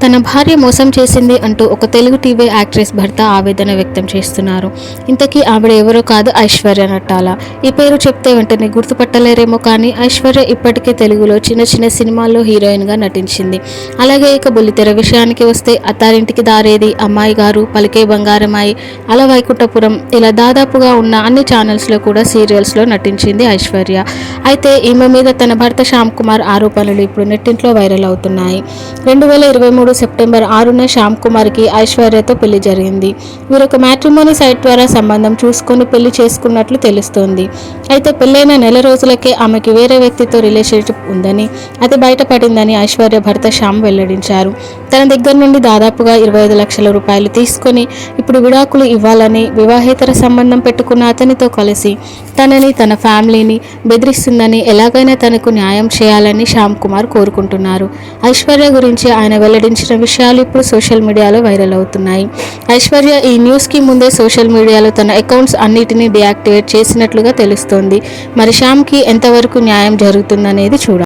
తన భార్య మోసం చేసింది అంటూ ఒక తెలుగు టీవీ యాక్ట్రెస్ భర్త ఆవేదన వ్యక్తం చేస్తున్నారు. ఇంతకీ ఆవిడ ఎవరో కాదు, ఐశ్వర్య నట్టాల. ఈ పేరు చెప్తే వెంటనే గుర్తుపట్టలేరేమో కానీ ఐశ్వర్య ఇప్పటికే తెలుగులో చిన్న చిన్న సినిమాల్లో హీరోయిన్గా నటించింది. అలాగే ఇక బుల్లితెర విషయానికి వస్తే అత్తారింటికి దారేది, అమ్మాయి గారు, పలికే బంగారమాయి, అల వైకుంఠపురం ఇలా దాదాపుగా ఉన్న అన్ని ఛానల్స్లో కూడా సీరియల్స్లో నటించింది ఐశ్వర్య. అయితే ఈమె మీద తన భర్త శ్యామ్ కుమార్ ఆరోపణలు ఇప్పుడు నెట్టింట్లో వైరల్ అవుతున్నాయి. 2023 సెప్టెంబర్ 6న శ్యామ్ కుమార్కి ఐశ్వర్యతో పెళ్లి జరిగింది. వీరొక మ్యాట్రిమోనీ సైట్ ద్వారా సంబంధం చూసుకొని పెళ్లి చేసుకున్నట్లు తెలుస్తోంది. అయితే పెళ్లైన నెల రోజులకే ఆమెకి వేరే వ్యక్తితో రిలేషన్షిప్ ఉందని, అది బయటపడిందని ఐశ్వర్య భర్త శ్యామ్ వెల్లడించారు. తన దగ్గర నుండి దాదాపుగా 25 లక్షల రూపాయలు తీసుకొని ఇప్పుడు విడాకులు ఇవ్వాలని, వివాహేతర సంబంధం పెట్టుకున్న అతనితో కలిసి తనని, తన ఫ్యామిలీని బెదిరిస్తుందని, ఎలాగైనా తనకు న్యాయం చేయాలని శ్యామ్ కుమార్ కోరుకుంటున్నారు. ఐశ్వర్య గురించి ఆయన వెల్లడించిన విషయాలు ఇప్పుడు సోషల్ మీడియాలో వైరల్ అవుతున్నాయి. ఐశ్వర్య ఈ న్యూస్కి ముందే సోషల్ మీడియాలో తన అకౌంట్స్ అన్నిటినీ డియాక్టివేట్ చేసినట్లుగా తెలుస్తోంది. మరి శ్యామ్కి ఎంతవరకు న్యాయం జరుగుతుందనేది చూడాలి.